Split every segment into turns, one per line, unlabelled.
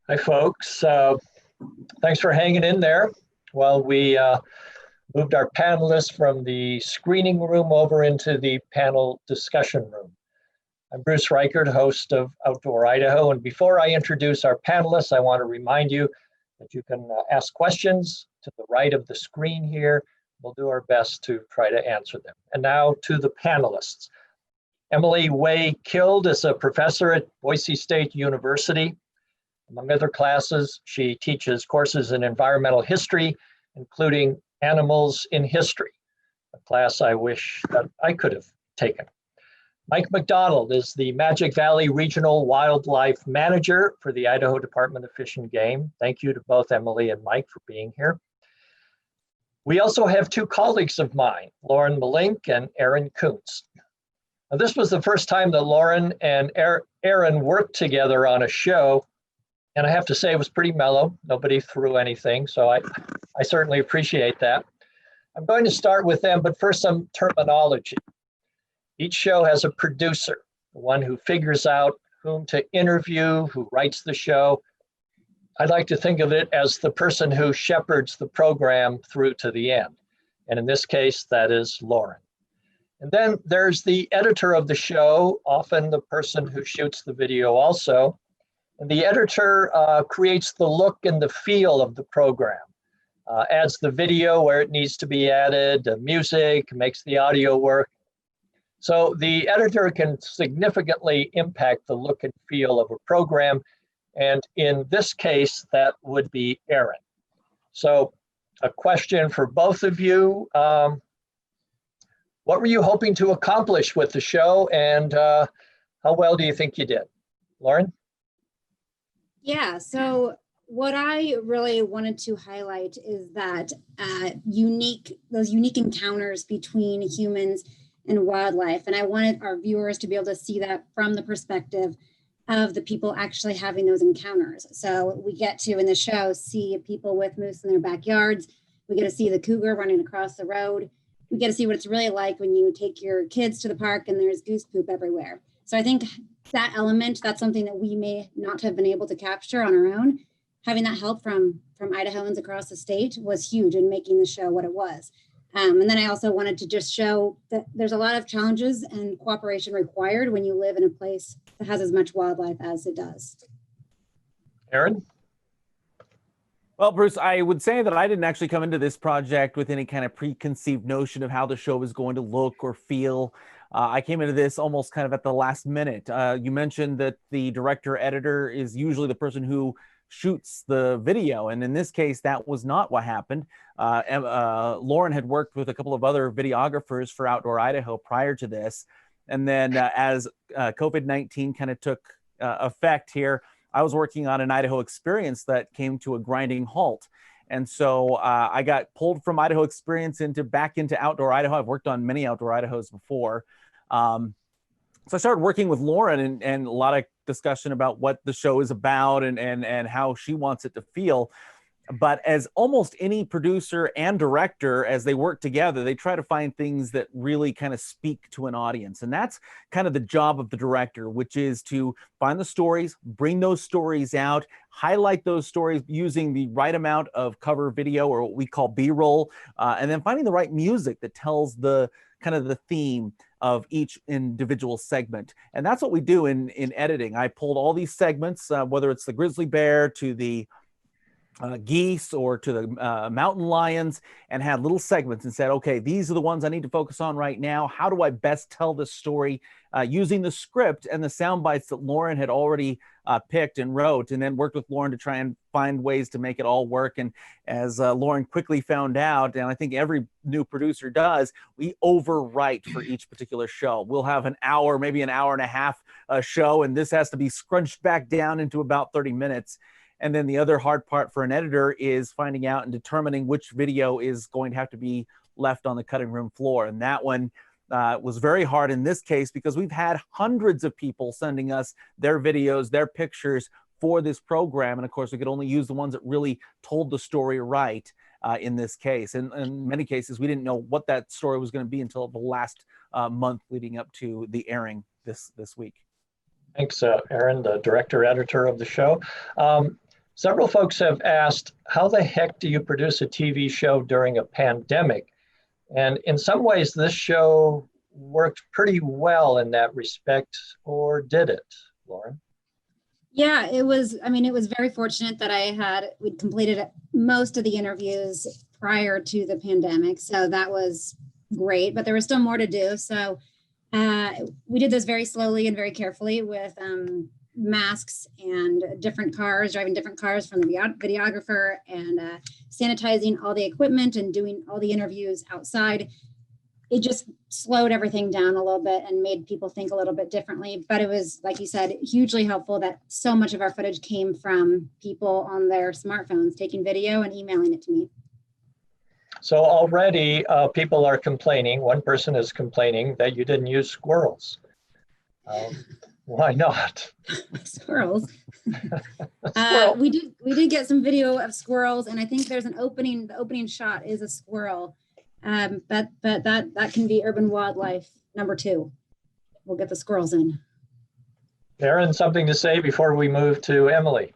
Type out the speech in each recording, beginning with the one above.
Hi, folks. Thanks for hanging in there while we moved our panelists from the screening room over into the panel discussion room. I'm Bruce Reichert, host of Outdoor Idaho, and before I introduce our panelists, I want to remind you that you can ask questions to the right of the screen here. We'll do our best to try to answer them. And now to the panelists. Emily Wakild is a professor at Boise State University. Among other classes, she teaches courses in environmental history, including animals in history, a class I wish that I could have taken. Mike McDonald is the Magic Valley Regional Wildlife Manager for the Idaho Department of Fish and Game. Thank you to both Emily and Mike for being here. We also have two colleagues of mine, Lauren Melink and Aaron Kunz. Now, this was the first time that Lauren and Aaron worked together on a show, and I have to say it was pretty mellow. Nobody threw anything, so I certainly appreciate that. I'm going to start with them, but first some terminology. Each show has a producer, the one who figures out whom to interview, who writes the show. I'd like to think of it as the person who shepherds the program through to the end. And in this case, that is Lauren. And then there's the editor of the show, often the person who shoots the video also. And the editor creates the look and the feel of the program, adds the video where it needs to be added, the music, makes the audio work. So the editor can significantly impact the look and feel of a program. And in this case, that would be Aaron. So a question for both of you. What were you hoping to accomplish with the show, and how well do you think you did? Lauren?
Yeah, so what I really wanted to highlight is that those unique encounters between humans and wildlife. And I wanted our viewers to be able to see that from the perspective of the people actually having those encounters. So we get to, in the show, see people with moose in their backyards. We get to see the cougar running across the road. We get to see what it's really like when you take your kids to the park and there's goose poop everywhere. So I think that element, that's something that we may not have been able to capture on our own. Having that help from Idahoans across the state was huge in making the show what it was. And then I also wanted to just show that there's a lot of challenges and cooperation required when you live in a place that has as much wildlife as it does.
Aaron?
Well, Bruce, I would say that I didn't actually come into this project with any kind of preconceived notion of how the show was going to look or feel. I came into this almost kind of at the last minute. You mentioned that the director-editor is usually the person who shoots the video, and in this case, that was not what happened. Lauren had worked with a couple of other videographers for Outdoor Idaho prior to this, and then as COVID-19 kind of took effect here, I was working on an Idaho experience that came to a grinding halt. And so I got pulled from Idaho experience back into Outdoor Idaho. I've worked on many Outdoor Idahos before. So I started working with Lauren and a lot of discussion about what the show is about and how she wants it to feel. But as almost any producer and director, as they work together, they try to find things that really kind of speak to an audience. And that's kind of the job of the director, which is to find the stories, bring those stories out, highlight those stories using the right amount of cover video, or what we call B-roll, and then finding the right music that tells the kind of the theme of each individual segment. And that's what we do in editing. I pulled all these segments, whether it's the grizzly bear to the geese or to the mountain lions, and had little segments and said, okay, these are the ones I need to focus on right now. How do I best tell this story using the script and the sound bites that Lauren had already picked and wrote, and then worked with Lauren to try and find ways to make it all work. And as Lauren quickly found out, and I think every new producer does, we overwrite for each particular show. We'll have an hour, maybe an hour and a half show, and this has to be scrunched back down into about 30 minutes. And then the other hard part for an editor is finding out and determining which video is going to have to be left on the cutting room floor. And that one was very hard in this case because we've had hundreds of people sending us their videos, their pictures for this program. And of course, we could only use the ones that really told the story right in this case. And in many cases, we didn't know what that story was going to be until the last month leading up to the airing this week.
Thanks, Aaron, the director editor of the show. Several folks have asked, how the heck do you produce a TV show during a pandemic? And in some ways, this show worked pretty well in that respect, or did it, Lauren?
Yeah, it was very fortunate that we'd completed most of the interviews prior to the pandemic. So that was great, but there was still more to do. So we did this very slowly and very carefully with masks and driving different cars from the videographer, and sanitizing all the equipment and doing all the interviews outside. It just slowed everything down a little bit and made people think a little bit differently. But it was, like you said, hugely helpful that so much of our footage came from people on their smartphones taking video and emailing it to me.
So already people are complaining, one person is complaining that you didn't use squirrels. Why not?
Squirrels. We did get some video of squirrels, and I think there's the opening shot is a squirrel. But that can be urban wildlife #2. We'll get the squirrels in.
Aaron, something to say before we move to Emily?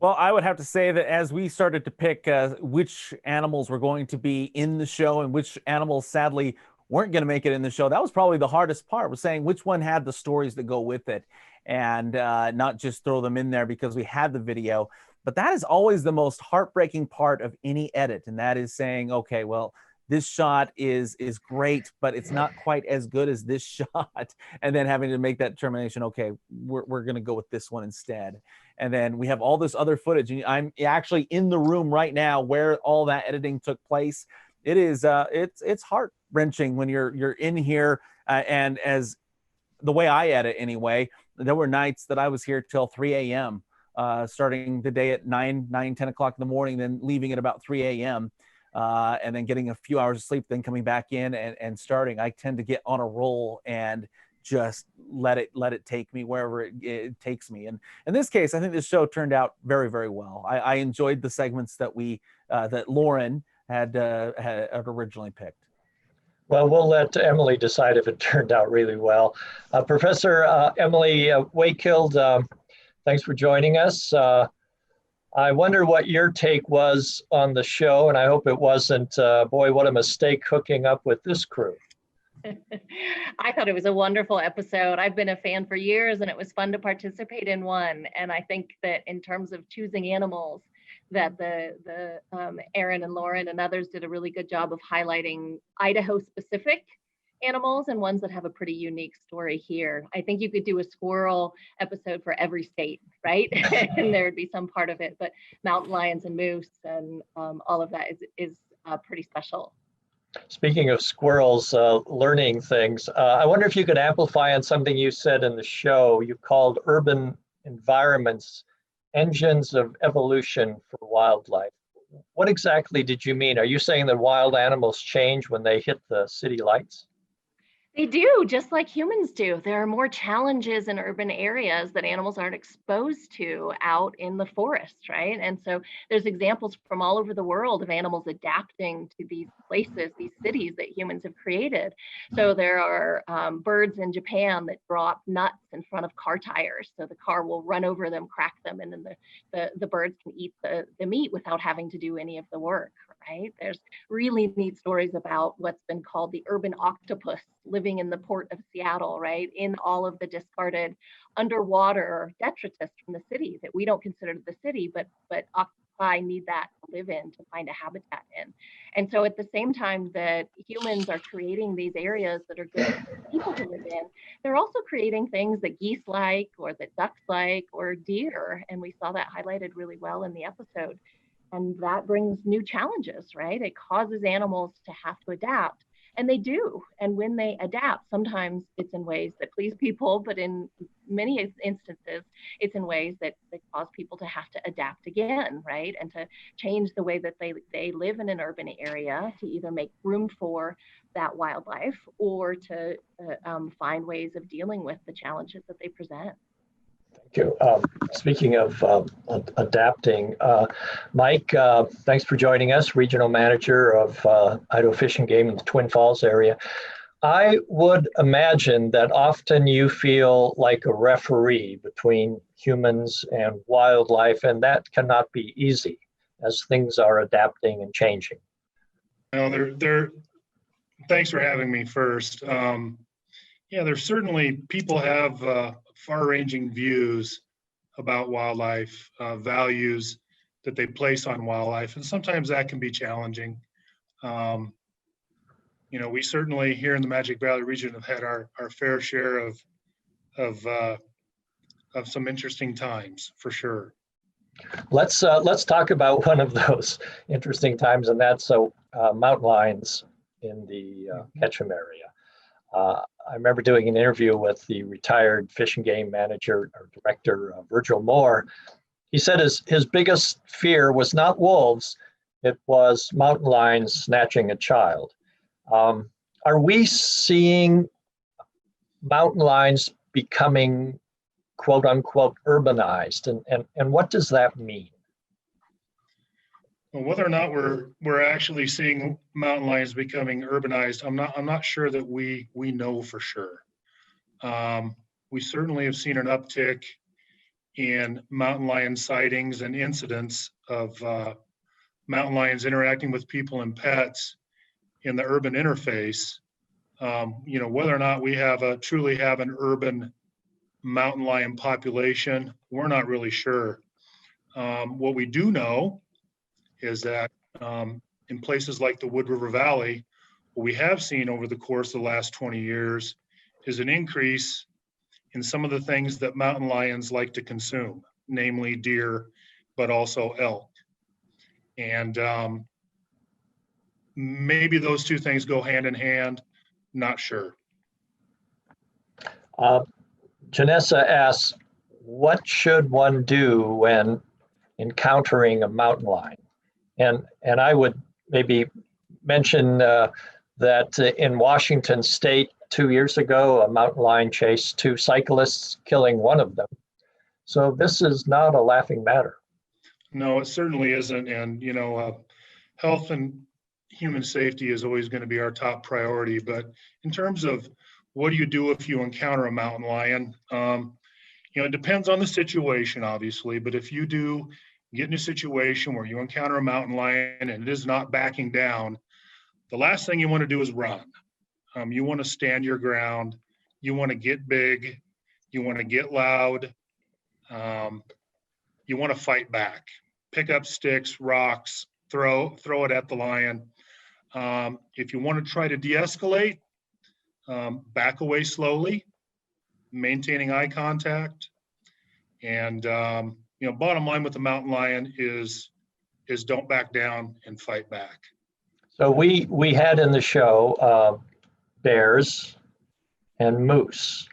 Well, I would have to say that as we started to pick which animals were going to be in the show and which animals sadly weren't going to make it in the show, that was probably the hardest part, was saying which one had the stories that go with it, and not just throw them in there because we had the video. But that is always the most heartbreaking part of any edit. And that is saying, okay, well, this shot is great, but it's not quite as good as this shot. And then having to make that determination, okay, we're going to go with this one instead. And then we have all this other footage. And I'm actually in the room right now where all that editing took place. It is, it's heart-wrenching when you're in here. And as the way I edit anyway, there were nights that I was here till 3 a.m. Starting the day at 10 o'clock in the morning, then leaving at about 3 a.m. And then getting a few hours of sleep, then coming back in and starting. I tend to get on a roll and just let it take me wherever it takes me. And in this case, I think this show turned out very, very well. I enjoyed the segments that that Lauren had originally picked.
Well, we'll let Emily decide if it turned out really well. Professor Emily Wakild, thanks for joining us. I wonder what your take was on the show, and I hope it wasn't, boy, what a mistake hooking up with this crew.
I thought it was a wonderful episode. I've been a fan for years, and it was fun to participate in one. And I think that in terms of choosing animals, that the Aaron and Lauren and others did a really good job of highlighting Idaho-specific animals and ones that have a pretty unique story here. I think you could do a squirrel episode for every state, right? And there would be some part of it, but mountain lions and moose and all of that is pretty special.
Speaking of squirrels learning things, I wonder if you could amplify on something you said in the show. You called urban environments engines of evolution for wildlife. What exactly did you mean? Are you saying that wild animals change when they hit the city lights?
They do, just like humans do. There are more challenges in urban areas that animals aren't exposed to out in the forest, right? And so there's examples from all over the world of animals adapting to these places, these cities that humans have created. So there are birds in Japan that drop nuts in front of car tires. So the car will run over them, crack them, and then the birds can eat the meat without having to do any of the work, right? There's really neat stories about what's been called the Urban Octopus living in the port of Seattle, right? In all of the discarded underwater detritus from the city that we don't consider the city, but octopi need that to live in, to find a habitat in. And so at the same time that humans are creating these areas that are good for people to live in, they're also creating things that geese like, or that ducks like, or deer. And we saw that highlighted really well in the episode. And that brings new challenges, right? It causes animals to have to adapt. And they do. And when they adapt, sometimes it's in ways that please people, but in many instances, it's in ways that cause people to have to adapt again, right? And to change the way that they live in an urban area to either make room for that wildlife or to find ways of dealing with the challenges that they present.
Thank you. Speaking of adapting, Mike, thanks for joining us, Regional Manager of Idaho Fish and Game in the Twin Falls area. I would imagine that often you feel like a referee between humans and wildlife, and that cannot be easy as things are adapting and changing.
Thanks for having me first. Yeah, there's certainly people have far-ranging views about wildlife, values that they place on wildlife, and sometimes that can be challenging. We certainly here in the Magic Valley region have had our fair share of some interesting times, for sure.
Let's talk about one of those interesting times, and that's mountain lions in the Ketchum area. I remember doing an interview with the retired Fish and Game manager or director, Virgil Moore. He said his biggest fear was not wolves, it was mountain lions snatching a child. Are we seeing mountain lions becoming quote unquote urbanized, and what does that mean?
Well, whether or not we're actually seeing mountain lions becoming urbanized, I'm not sure that we know for sure. We certainly have seen an uptick in mountain lion sightings and incidents of mountain lions interacting with people and pets in the urban interface. Whether or not we truly have an urban mountain lion population, we're not really sure. What we do know is that in places like the Wood River Valley, what we have seen over the course of the last 20 years is an increase in some of the things that mountain lions like to consume, namely deer, but also elk. And maybe those two things go hand in hand, not sure.
Janessa asks, what should one do when encountering a mountain lion? And I would maybe mention that in Washington State 2 years ago, a mountain lion chased two cyclists, killing one of them. So this is not a laughing matter.
No, it certainly isn't. And, health and human safety is always going to be our top priority. But in terms of what do you do if you encounter a mountain lion? It depends on the situation, obviously. But if you do get in a situation where you encounter a mountain lion and it is not backing down, the last thing you want to do is run. You want to stand your ground. You want to get big. You want to get loud. You want to fight back. Pick up sticks, rocks, throw it at the lion. If you want to try to de-escalate, back away slowly, maintaining eye contact. And bottom line with the mountain lion is don't back down and fight back.
So we had in the show bears and moose.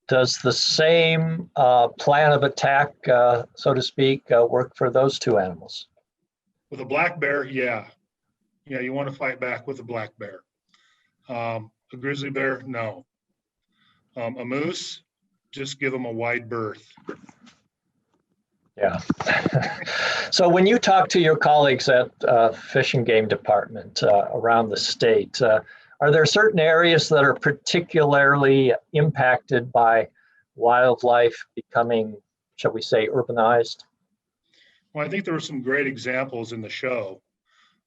Does the same plan of attack, so to speak, work for those two animals?
With a black bear, yeah, you want to fight back with a black bear. A grizzly bear, no. A moose, just give them a wide berth.
Yeah. So when you talk to your colleagues at Fish and Game Department around the state, are there certain areas that are particularly impacted by wildlife becoming, shall we say, urbanized?
Well, I think there were some great examples in the show.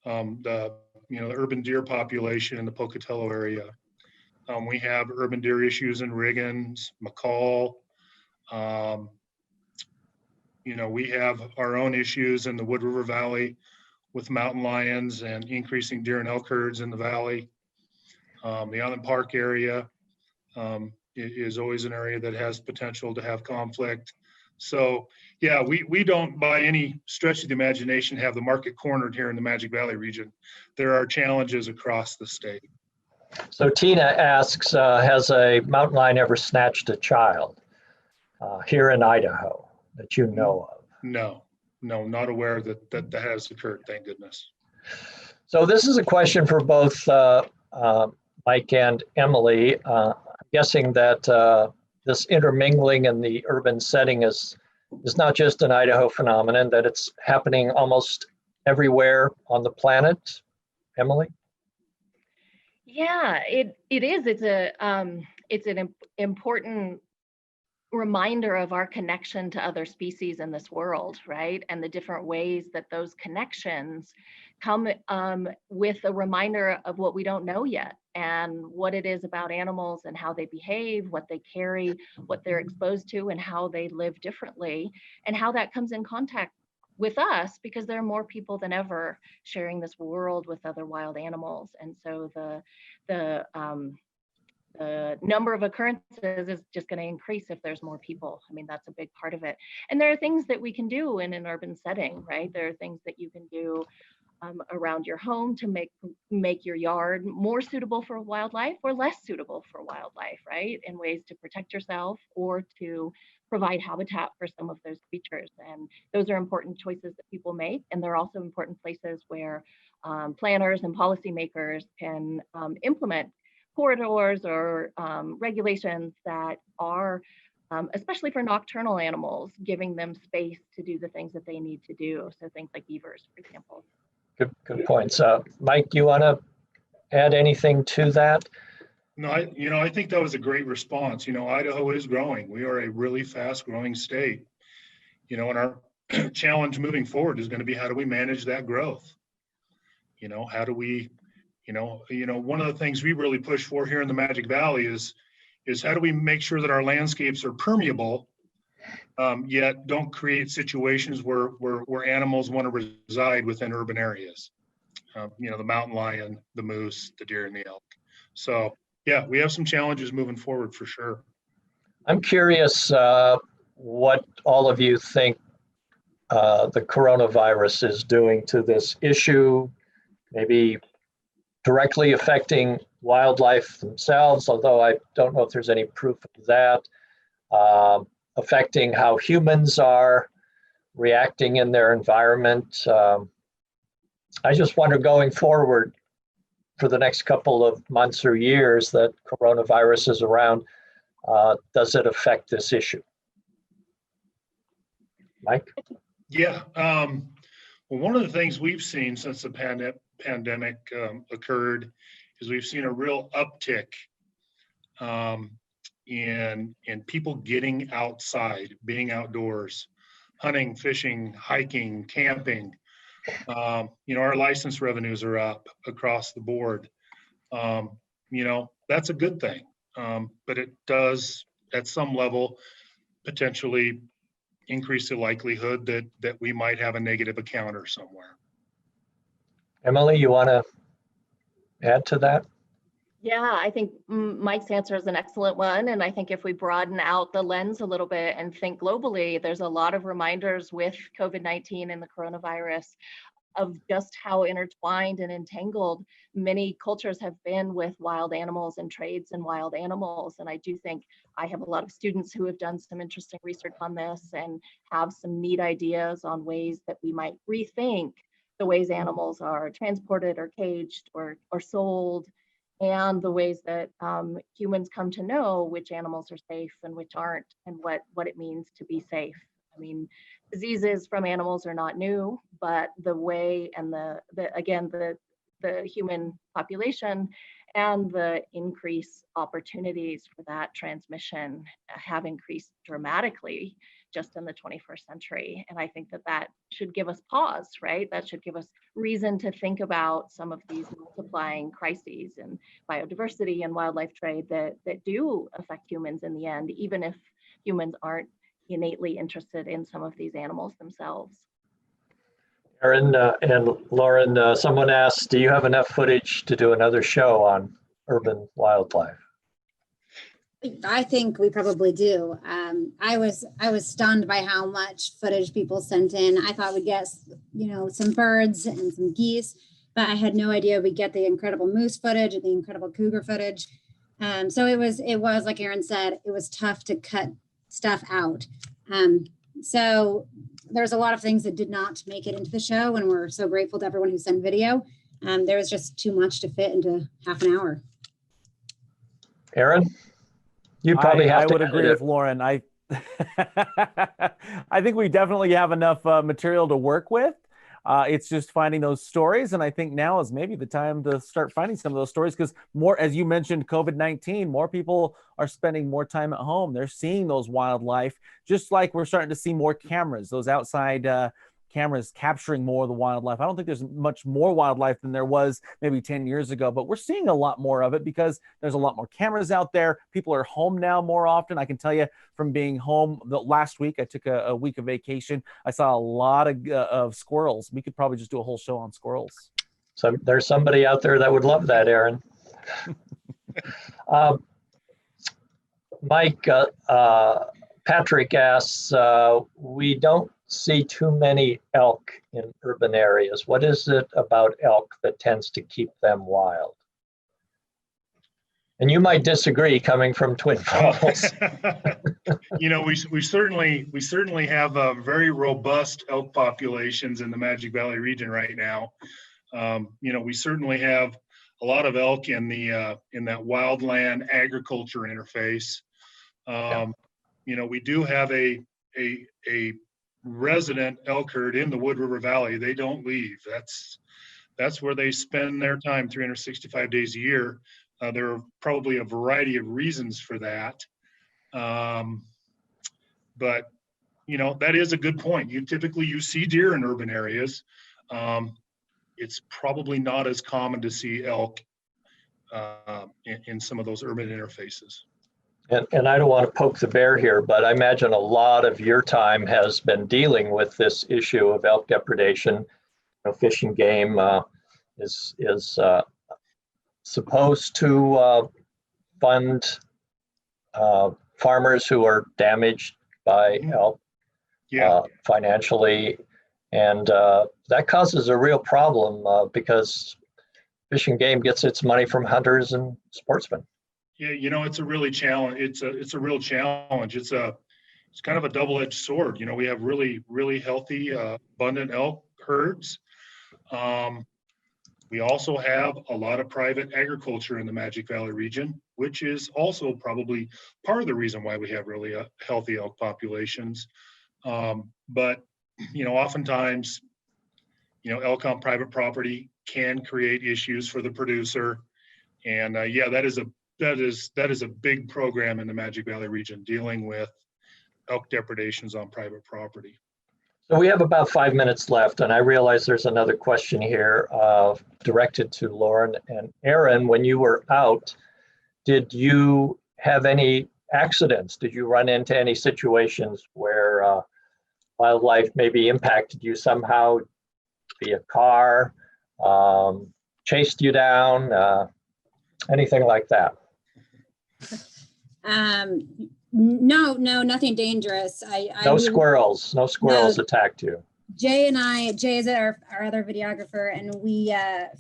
The urban deer population in the Pocatello area. We have urban deer issues in Riggins, McCall. We have our own issues in the Wood River Valley with mountain lions and increasing deer and elk herds in the valley. The Island Park area is always an area that has potential to have conflict. So yeah, we don't by any stretch of the imagination have the market cornered here in the Magic Valley region. There are challenges across the state.
So Tina asks, has a mountain lion ever snatched a child here in Idaho that you know of?
No, not aware that has occurred, thank goodness.
So this is a question for both Mike and Emily. I'm guessing that this intermingling in the urban setting is not just an Idaho phenomenon, that it's happening almost everywhere on the planet. Emily?
Yeah, it is. It's an important reminder of our connection to other species in this world, right? And the different ways that those connections come with a reminder of what we don't know yet, and what it is about animals and how they behave, what they carry, what they're exposed to, and how they live differently, and how that comes in contact with us, because there are more people than ever sharing this world with other wild animals. And so the number of occurrences is just going to increase if there's more people. I mean, that's a big part of it. And there are things that we can do in an urban setting, right? There are things that you can do around your home to make your yard more suitable for wildlife or less suitable for wildlife, right? In ways to protect yourself or to provide habitat for some of those creatures. And those are important choices that people make. And they're also important places where planners and policymakers can implement corridors or regulations that are, especially for nocturnal animals, giving them space to do the things that they need to do. So things like beavers, for example.
Good points. Mike, you want to add anything to that?
No, I think that was a great response. Idaho is growing. We are a really fast growing state. And our challenge moving forward is going to be, how do we manage that growth? How do we, one of the things we really push for here in the Magic Valley is how do we make sure that our landscapes are permeable, yet don't create situations where animals want to reside within urban areas. The mountain lion, the moose, the deer, and the elk. So yeah, we have some challenges moving forward for sure.
I'm curious what all of you think the coronavirus is doing to this issue, maybe directly affecting wildlife themselves, although I don't know if there's any proof of that, affecting how humans are reacting in their environment. I just wonder, going forward for the next couple of months or years that coronavirus is around, does it affect this issue? Mike? Yeah.
Well, one of the things we've seen since the pandemic occurred is we've seen a real uptick in people getting outside, being outdoors, hunting, fishing, hiking, camping. Our license revenues are up across the board. That's a good thing, but it does at some level potentially increase the likelihood that we might have a negative encounter somewhere.
Emily, you want to add to that?
Yeah, I think Mike's answer is an excellent one. And I think if we broaden out the lens a little bit and think globally, there's a lot of reminders with COVID-19 and the coronavirus of just how intertwined and entangled many cultures have been with wild animals and trades in wild animals. And I do think I have a lot of students who have done some interesting research on this and have some neat ideas on ways that we might rethink the ways animals are transported or caged or sold, and the ways that humans come to know which animals are safe and which aren't, and what it means to be safe. I mean, diseases from animals are not new, but the way and the human population and the increased opportunities for that transmission have increased dramatically just in the 21st century. And I think that should give us pause, right? That should give us reason to think about some of these multiplying crises in biodiversity and wildlife trade that do affect humans in the end, even if humans aren't innately interested in some of these animals themselves.
Aaron and Lauren, someone asked, do you have enough footage to do another show on urban wildlife?
I think we probably do. I was stunned by how much footage people sent in. I thought we'd get, some birds and some geese, but I had no idea we'd get the incredible moose footage and the incredible cougar footage. So it was like Aaron said, it was tough to cut stuff out. So there's a lot of things that did not make it into the show, and we're so grateful to everyone who sent video. There was just too much to fit into half an hour.
Aaron? You probably
I would agree with Lauren. I think we definitely have enough material to work with. It's just finding those stories. And I think now is maybe the time to start finding some of those stories, because more, as you mentioned, COVID-19, more people are spending more time at home. They're seeing those wildlife, just like we're starting to see more cameras, those outside cameras capturing more of the wildlife. I don't think there's much more wildlife than there was maybe 10 years ago, but we're seeing a lot more of it because there's a lot more cameras out there. People are home now more often. I can tell you from being home the last week, I took a week of vacation. I saw a lot of squirrels. We could probably just do a whole show on squirrels.
So there's somebody out there that would love that, Aaron. Mike, Patrick asks, we don't see too many elk in urban areas. What is it about elk that tends to keep them wild? And you might disagree coming from Twin Falls.
We certainly have a very robust elk populations in the Magic Valley region right now. We certainly have a lot of elk in that wildland agriculture interface. We do have a resident elk herd in the Wood River Valley. They don't leave. That's where they spend their time 365 days a year. There are probably a variety of reasons for that. But that is a good point. You see deer in urban areas. It's probably not as common to see elk in some of those urban interfaces.
And I don't want to poke the bear here, but I imagine a lot of your time has been dealing with this issue of elk depredation. Fish and Game is supposed to fund farmers who are damaged by elk financially, and that causes a real problem because Fish and Game gets its money from hunters and sportsmen.
Yeah, it's a really challenge. It's a real challenge. It's kind of a double-edged sword. We have really, really healthy, abundant elk herds. We also have a lot of private agriculture in the Magic Valley region, which is also probably part of the reason why we have really healthy elk populations. But oftentimes, elk on private property can create issues for the producer, and that is a big program in the Magic Valley region, dealing with elk depredations on private property.
So we have about 5 minutes left, and I realize there's another question here directed to Lauren and Aaron. When you were out, did you have any accidents? Did you run into any situations where wildlife maybe impacted you somehow via car, chased you down, anything like that?
No, nothing dangerous.
No squirrels attacked you.
Jay is our other videographer, and we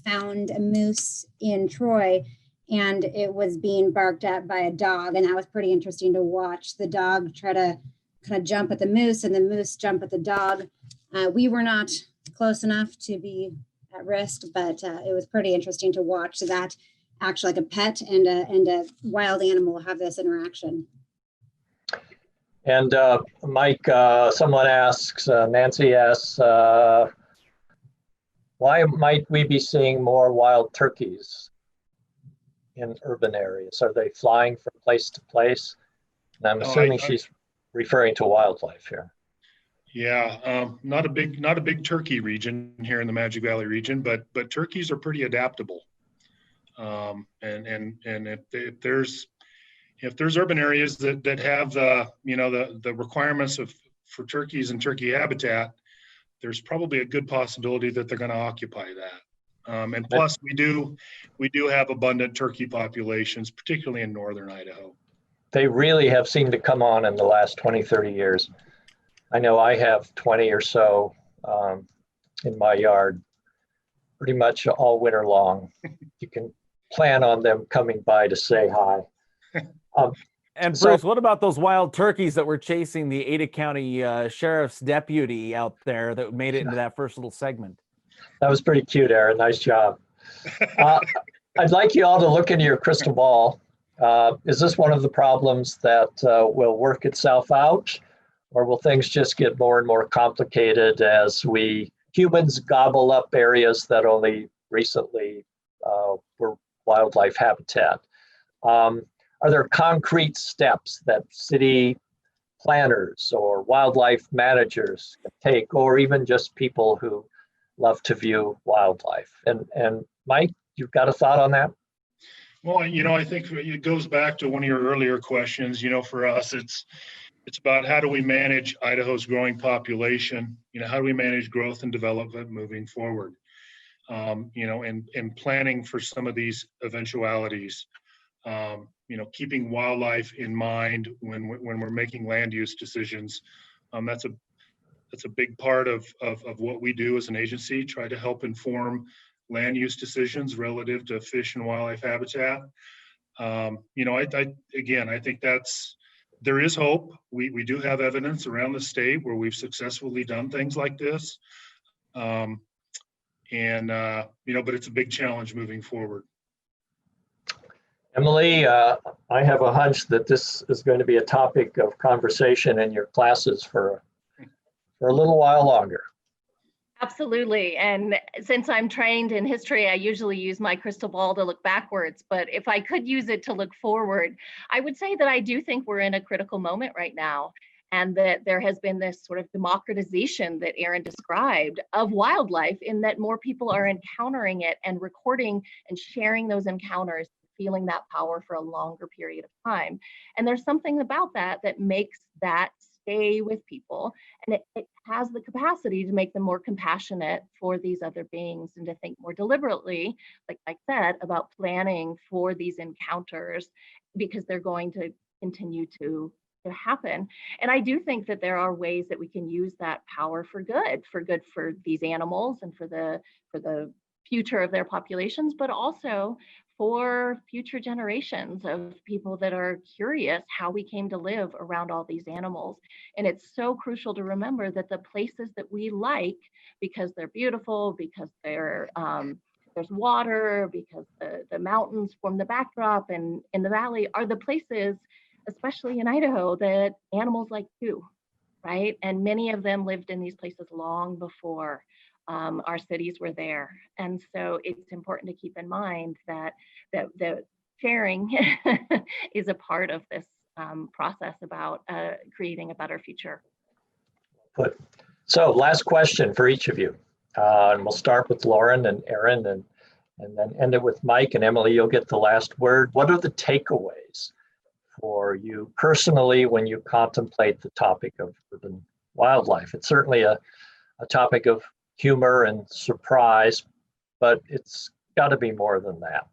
found a moose in Troy, and it was being barked at by a dog, and that was pretty interesting to watch. The dog try to kind of jump at the moose, and the moose jump at the dog. We were not close enough to be at risk, but it was pretty interesting to watch that actually, like a pet and a wild animal have this interaction.
And Mike, someone asks, Nancy asks, why might we be seeing more wild turkeys in urban areas? Are they flying from place to place? And I'm assuming she's referring to wildlife here.
Yeah, not a big turkey region here in the Magic Valley region, but turkeys are pretty adaptable. And if there's urban areas that have the requirements for turkeys and turkey habitat, there's probably a good possibility that they're going to occupy that. And plus, we do have abundant turkey populations, particularly in northern Idaho.
They really have seemed to come on in the last 20, 30 years. I know I have 20 or so in my yard, pretty much all winter long. You can plan on them coming by to say hi.
And Bruce, what about those wild turkeys that were chasing the Ada County Sheriff's deputy out there that made it into that first little segment?
That was pretty cute, Aaron. Nice job. I'd like you all to look into your crystal ball. Is this one of the problems that will work itself out, or will things just get more and more complicated as we humans gobble up areas that only recently were wildlife habitat. Are there concrete steps that city planners or wildlife managers can take, or even just people who love to view wildlife? And Mike, you've got a thought on that?
Well, I think it goes back to one of your earlier questions. For us, it's about how do we manage Idaho's growing population? How do we manage growth and development moving forward? And planning for some of these eventualities. Keeping wildlife in mind when we're making land use decisions. That's a big part of what we do as an agency, try to help inform land use decisions relative to fish and wildlife habitat. I think there is hope. We do have evidence around the state where we've successfully done things like this. But it's a big challenge moving forward.
Emily, I have a hunch that this is going to be a topic of conversation in your classes for a little while longer.
Absolutely. And since I'm trained in history, I usually use my crystal ball to look backwards. But if I could use it to look forward, I would say that I do think we're in a critical moment right now, and that there has been this sort of democratization that Aaron described of wildlife, in that more people are encountering it and recording and sharing those encounters, feeling that power for a longer period of time. And there's something about that that makes that stay with people, and it has the capacity to make them more compassionate for these other beings, and to think more deliberately, like I said, about planning for these encounters, because they're going to continue to happen. And I do think that there are ways that we can use that power for good for these animals and for the future of their populations, but also for future generations of people that are curious how we came to live around all these animals. And it's so crucial to remember that the places that we like, because they're beautiful, because there's water, because the mountains form the backdrop, and in the valley, are the places, especially in Idaho, that animals like too, right? And many of them lived in these places long before our cities were there. And so it's important to keep in mind that sharing is a part of this process about creating a better future.
Good. So last question for each of you. And we'll start with Lauren and Aaron, and then end it with Mike. And Emily, you'll get the last word. What are the takeaways for you personally when you contemplate the topic of urban wildlife? It's certainly a topic of humor and surprise, but it's got to be more than that.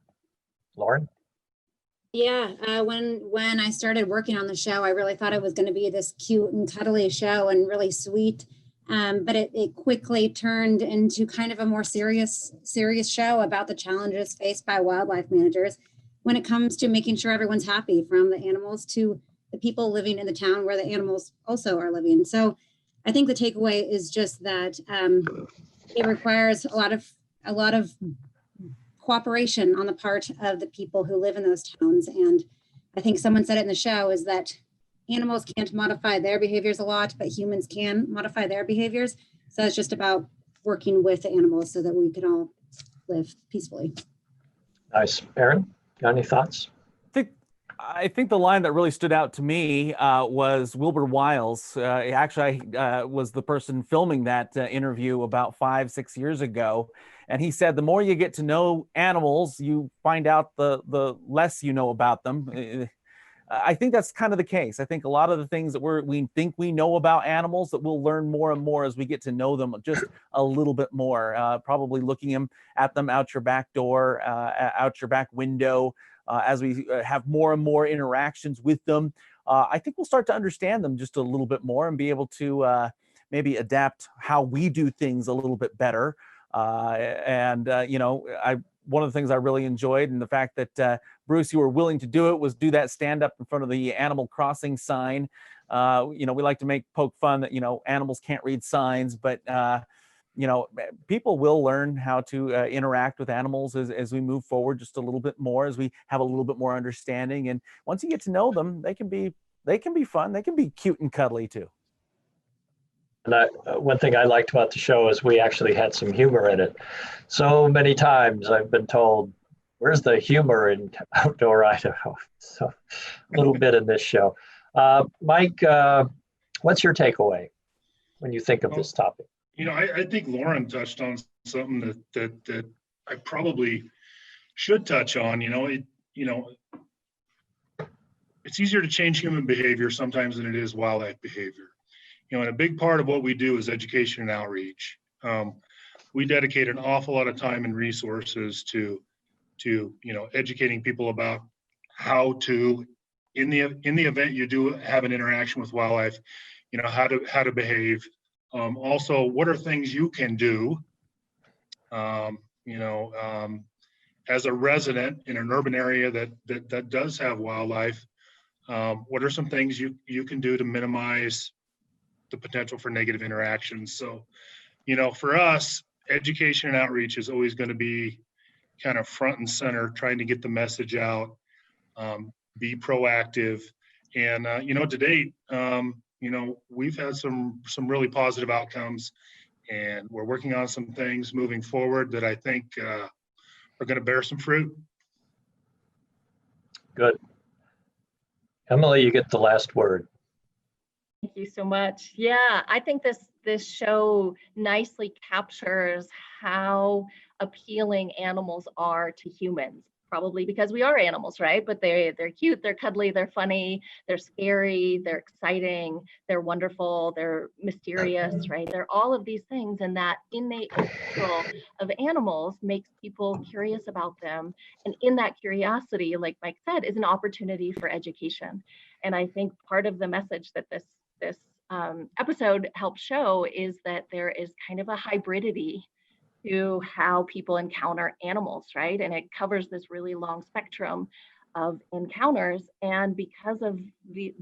Lauren?
Yeah, when I started working on the show, I really thought it was going to be this cute and cuddly show and really sweet, but it quickly turned into kind of a more serious show about the challenges faced by wildlife managers when it comes to making sure everyone's happy, from the animals to the people living in the town where the animals also are living. So I think the takeaway is just that it requires a lot of cooperation on the part of the people who live in those towns. And I think someone said it in the show, is that animals can't modify their behaviors a lot, but humans can modify their behaviors. So it's just about working with the animals so that we can all live peacefully.
Nice. Aaron, got any thoughts?
I think the line that really stood out to me was Wilbur Wiles. Actually, I was the person filming that interview about 5-6 years ago. And he said, the more you get to know animals, you find out the less you know about them. I think that's kind of the case. I think a lot of the things that we think we know about animals, that we'll learn more and more as we get to know them just a little bit more, probably looking at them out your back door, out your back window, as we have more and more interactions with them. I think we'll start to understand them just a little bit more and be able to maybe adapt how we do things a little bit better. One of the things I really enjoyed, and the fact that Bruce, you were willing to do it, was do that stand up in front of the Animal Crossing sign. We like to poke fun that, animals can't read signs, but people will learn how to interact with animals as we move forward just a little bit more, as we have a little bit more understanding. And once you get to know them, they can be fun. They can be cute and cuddly too.
And one thing I liked about the show is we actually had some humor in it. So many times I've been told, where's the humor in outdoor Idaho? So a little bit in this show. Mike, what's your takeaway when you think of this topic?
I think Lauren touched on something that I probably should touch on. It's easier to change human behavior sometimes than it is wildlife behavior. And a big part of what we do is education and outreach. We dedicate an awful lot of time and resources to educating people about how to, in the event you do have an interaction with wildlife, how to behave. Also, what are things you can do, as a resident in an urban area that does have wildlife. What are some things you can do to minimize the potential for negative interactions? So, for us, education and outreach is always going to be kind of front and center, trying to get the message out, be proactive. And, to date, we've had some really positive outcomes, and we're working on some things moving forward that I think are going to bear some fruit.
Good. Emily, you get the last word.
Thank you so much. Yeah, I think this show nicely captures how appealing animals are to humans, probably because we are animals, right? But they're cute, they're cuddly, they're funny, they're scary, they're exciting, they're wonderful, they're mysterious, right? They're all of these things, and that innate appeal of animals makes people curious about them. And in that curiosity, like Mike said, is an opportunity for education. And I think part of the message that this episode helps show is that there is kind of a hybridity to how people encounter animals, right? And it covers this really long spectrum of encounters. And because of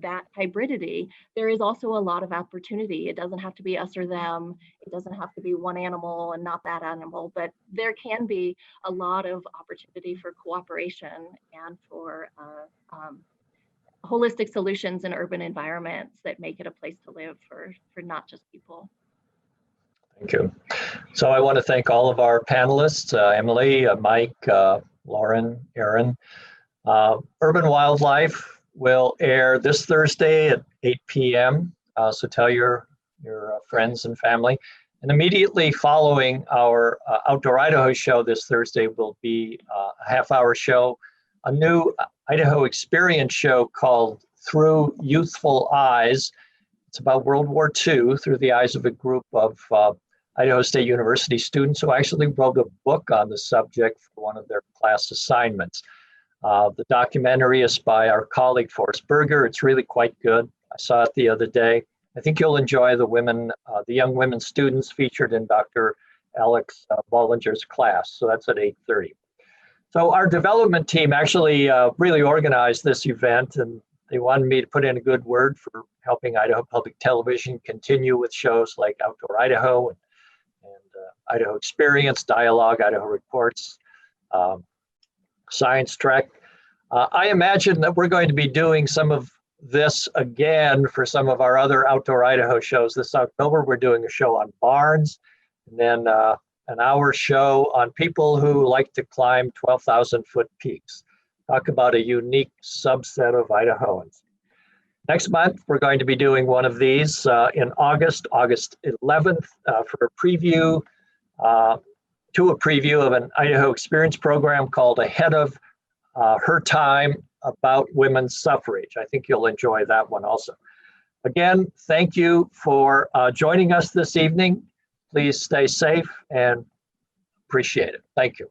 that hybridity, there is also a lot of opportunity. It doesn't have to be us or them. It doesn't have to be one animal and not that animal, but there can be a lot of opportunity for cooperation and for holistic solutions in urban environments that make it a place to live for not just people.
Thank you. So I want to thank all of our panelists, Emily, Mike, Lauren, Aaron. Urban Wildlife will air this Thursday at 8 p.m. So tell your friends and family. And immediately following our Outdoor Idaho show this Thursday will be a half-hour show, a new Idaho experience show called Through Youthful Eyes. It's about World War II through the eyes of a group of Idaho State University students who actually wrote a book on the subject for one of their class assignments. The documentary is by our colleague Forrest Berger. It's really quite good. I saw it the other day. I think you'll enjoy the young women students featured in Dr. Alex Bollinger's class. So that's at 8:30. So our development team actually really organized this event, and they wanted me to put in a good word for helping Idaho Public Television continue with shows like Outdoor Idaho and Idaho Experience, Dialogue, Idaho Reports, Science Trek. I imagine that we're going to be doing some of this again for some of our other Outdoor Idaho shows. This October, we're doing a show on barns, and then an hour show on people who like to climb 12,000-foot peaks. Talk about a unique subset of Idahoans. Next month, we're going to be doing one of these in August 11th, for a preview, of an Idaho Experience program called Ahead of Her Time about women's suffrage. I think you'll enjoy that one also. Again, thank you for joining us this evening. Please stay safe and appreciate it. Thank you.